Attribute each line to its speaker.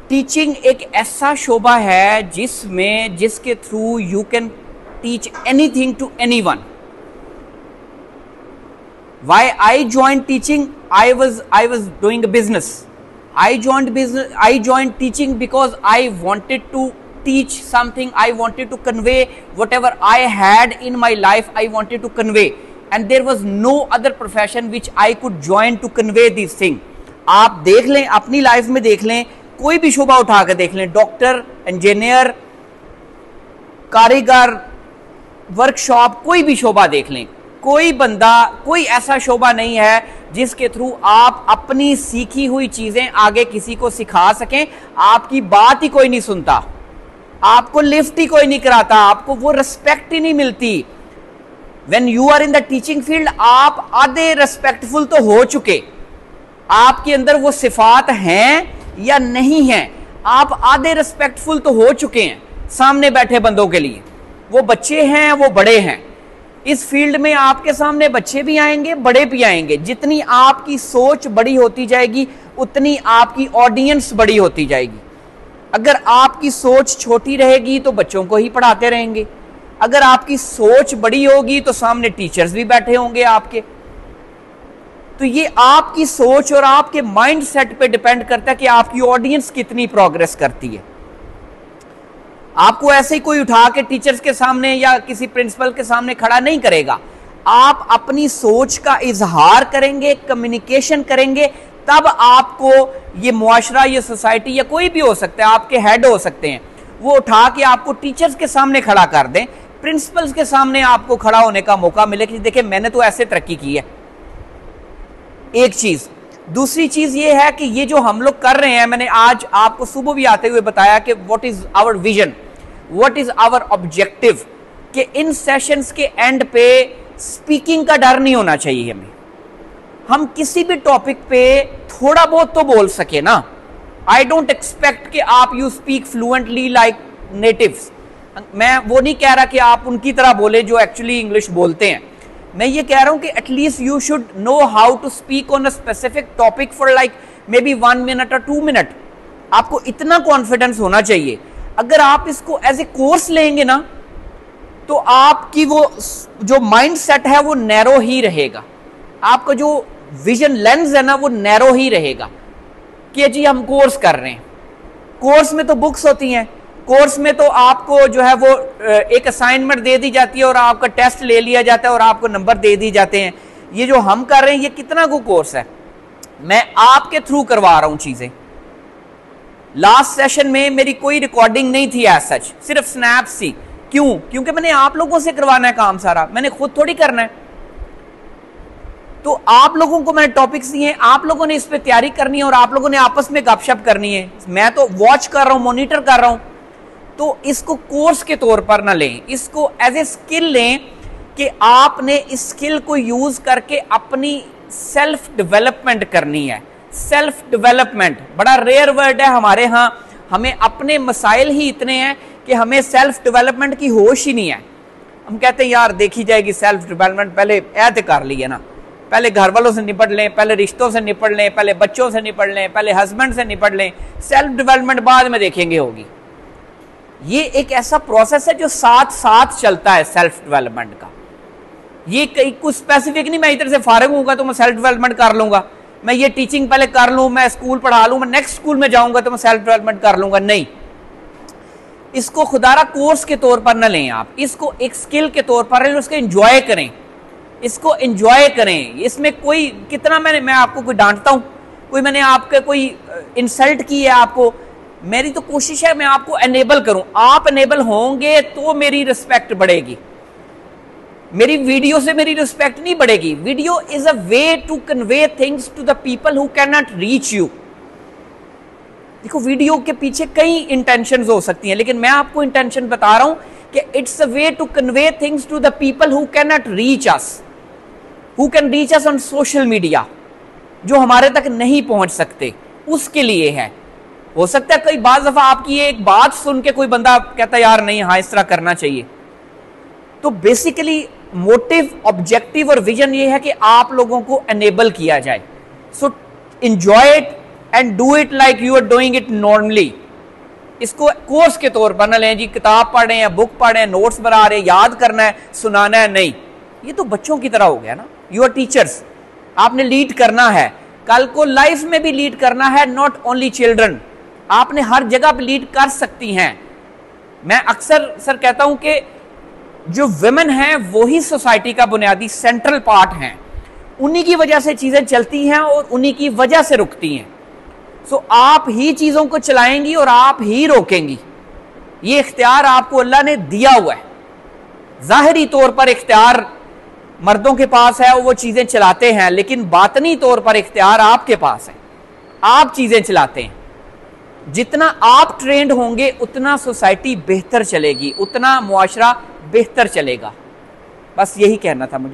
Speaker 1: Teaching एक ऐसा शोबा है जिसके through you can teach anything to anyone. Why I joined teaching? I was doing a business. I joined teaching because I wanted to teach something. I wanted to convey whatever I had in my life. I wanted to convey, and there was no other profession which I could join to convey this thing. आप देख लें, अपनी life में देख लें, कोई भी शोबा उठा कर देख लें, डॉक्टर, इंजीनियर, कारीगर, वर्कशॉप, कोई भी शोबा देख लें, कोई बंदा, कोई ऐसा शोबा नहीं है जिसके थ्रू आप अपनी सीखी हुई चीजें आगे किसी को सिखा सकें। आपकी बात ही कोई नहीं सुनता, आपको लिफ्ट ही कोई नहीं कराता, आपको वो रिस्पेक्ट ही नहीं मिलती। When you are in the teaching field आप आधे रिस्पेक्टफुल तो हो चुके, आपके अंदर वो सिफात हैं या नहीं हैं, आप आधे रिस्पेक्टफुल तो हो चुके हैं सामने बैठे बंदों के लिए। वो बच्चे हैं, वो बड़े हैं। इस फील्ड में आपके सामने बच्चे भी आएंगे, बड़े भी आएंगे। जितनी आपकी सोच बड़ी होती जाएगी उतनी आपकी ऑडियंस बड़ी होती जाएगी। अगर आपकी सोच छोटी रहेगी तो बच्चों को ही पढ़ाते रहेंगे, अगर आपकी सोच बड़ी होगी तो सामने टीचर्स भी बैठे होंगे आपके। तो ये आपकी सोच और आपके माइंड सेट पे डिपेंड करता है कि आपकी ऑडियंस कितनी प्रोग्रेस करती है। आपको ऐसे ही कोई उठा के टीचर्स के सामने या किसी प्रिंसिपल के सामने खड़ा नहीं करेगा। आप अपनी सोच का इजहार करेंगे, कम्युनिकेशन करेंगे, तब आपको ये मुआशरा, ये सोसाइटी या कोई भी हो सकता है, आपके हेड हो सकते हैं, वो उठा के आपको टीचर्स के सामने खड़ा कर दें, प्रिंसिपल्स के सामने आपको खड़ा होने का मौका मिले कि देखिए मैंने तो ऐसे तरक्की की है। एक चीज। दूसरी चीज ये है कि ये जो हम लोग कर रहे हैं, मैंने आज आपको सुबह भी आते हुए बताया कि what is our vision, what is our objective, कि इन सेशंस के एंड पे स्पीकिंग का डर नहीं होना चाहिए हमें। हम किसी भी टॉपिक पे थोड़ा बहुत तो बोल सके ना। आई डोंट एक्सपेक्ट कि आप you speak fluently like natives. मैं वो नहीं कह रहा कि आप उनकी तरह बोले जो एक्चुअली इंग्लिश बोलते हैं। मैं ये कह रहा हूं कि at least you should know how to speak on a specific topic for like maybe 1 minute और 2 मिनट। आपको इतना कॉन्फिडेंस होना चाहिए। अगर आप इसको एज ए कोर्स लेंगे ना तो आपकी वो जो माइंड सेट है वो नैरो ही रहेगा, आपका जो विजन लेंस है ना वो नैरो ही रहेगा कि जी हम कोर्स कर रहे हैं। कोर्स में तो बुक्स होती हैं, कोर्स में तो आपको जो है वो एक असाइनमेंट दे दी जाती है और आपका टेस्ट ले लिया जाता है और आपको नंबर दे दी जाते हैं। ये जो हम कर रहे हैं ये कितना को कोर्स है, मैं आपके थ्रू करवा रहा हूं चीजें। लास्ट सेशन में मेरी कोई रिकॉर्डिंग नहीं थी एज सच, सिर्फ स्नैप्स थी। क्यों? क्योंकि मैंने आप लोगों से करवाना है काम सारा, मैंने खुद थोड़ी करना है। तो आप लोगों को मैंने टॉपिक्स दिए, आप लोगों ने इस पे तैयारी करनी है और आप लोगों ने आपस में गपशप करनी है। मैं तो वॉच कर रहा हूं, मॉनिटर कर रहा हूं। तो इसको कोर्स के तौर पर ना लें, इसको एज ए स्किल लें कि आपने इस स्किल को यूज करके अपनी सेल्फ डेवलपमेंट करनी है। सेल्फ डेवलपमेंट बड़ा रेयर वर्ड है हमारे यहाँ, हमें अपने मसाइल ही इतने हैं कि हमें सेल्फ डेवलपमेंट की होश ही नहीं है। हम कहते हैं यार देखी जाएगी सेल्फ डेवलपमेंट, पहले ऐसे कर ली है ना, पहले घर वालों से निपट लें, पहले रिश्तों से निपट लें, पहले बच्चों से निपट लें, पहले हस्बैंड से निपट लें, सेल्फ डेवलपमेंट बाद में देखेंगे होगी। ये एक ऐसा प्रोसेस है जो साथ साथ चलता है सेल्फ डेवलपमेंट का। ये कहीं कुछ स्पेसिफिक नहीं, मैं इधर से फारिग होऊंगा तो मैं सेल्फ डेवलपमेंट कर लूंगा, मैं ये टीचिंग पहले कर लूं, मैं स्कूल पढ़ा लूं, मैं नेक्स्ट स्कूल में जाऊंगा तो मैं सेल्फ डेवलपमेंट कर लूंगा। नहीं, इसको खुदारा कोर्स के तौर पर न लें, आप इसको एक स्किल के तौर पर लें, उसको एंजॉय करें, इसको एंजॉय करें। इसमें कोई कितना मैं आपको कोई डांटता हूं, कोई मैंने आपके कोई इंसल्ट की है आपको, मेरी तो कोशिश है मैं आपको एनेबल करूं। आप एनेबल होंगे तो मेरी रिस्पेक्ट बढ़ेगी। मेरी वीडियो से मेरी रिस्पेक्ट नहीं बढ़ेगी। Video is a way to convey things to the people who can not reach you. देखो वीडियो के पीछे कई इंटेंशंस हो सकती हैं, लेकिन मैं आपको इंटेंशन बता रहा हूं कि it's a way to convey things to the people who can not reach us, who can reach us on social media, जो हमारे तक नहीं पहुंच सकते, उसके लिए है। हो सकता है कई बार दफा आपकी ये एक बात सुन के कोई बंदा कहता है यार नहीं, हाँ इस तरह करना चाहिए। तो बेसिकली मोटिव, ऑब्जेक्टिव और विजन ये है कि आप लोगों को एनेबल किया जाए। So enjoy it and do it like you are doing it normally. इसको कोर्स के तौर पर ना लें जी, किताब पढ़ रहे हैं, बुक पढ़ रहे हैं, नोट्स बना रहे हैं, याद करना है, सुनाना है, नहीं। ये तो बच्चों की तरह हो गया ना। यू आर टीचर्स, आपने लीड करना है, कल को लाइफ में भी लीड करना है, नॉट ओनली चिल्ड्रन। आपने हर जगह पे लीड कर सकती हैं। मैं अक्सर सर कहता हूं कि जो विमेन हैं वही सोसाइटी का बुनियादी सेंट्रल पार्ट हैं, उन्हीं की वजह से चीजें चलती हैं और उन्हीं की वजह से रुकती हैं। सो आप ही चीजों को चलाएंगी और आप ही रोकेंगी। ये इख्तियार आपको अल्लाह ने दिया हुआ है। जाहिरी तौर पर इख्तियार मर्दों के पास है, वो चीजें चलाते हैं, लेकिन बातनी तौर पर इख्तियार आपके पास है, आप चीजें चलाते हैं। जितना आप ट्रेंड होंगे उतना सोसाइटी बेहतर चलेगी, उतना मुआशरा बेहतर चलेगा। बस यही कहना था मुझे।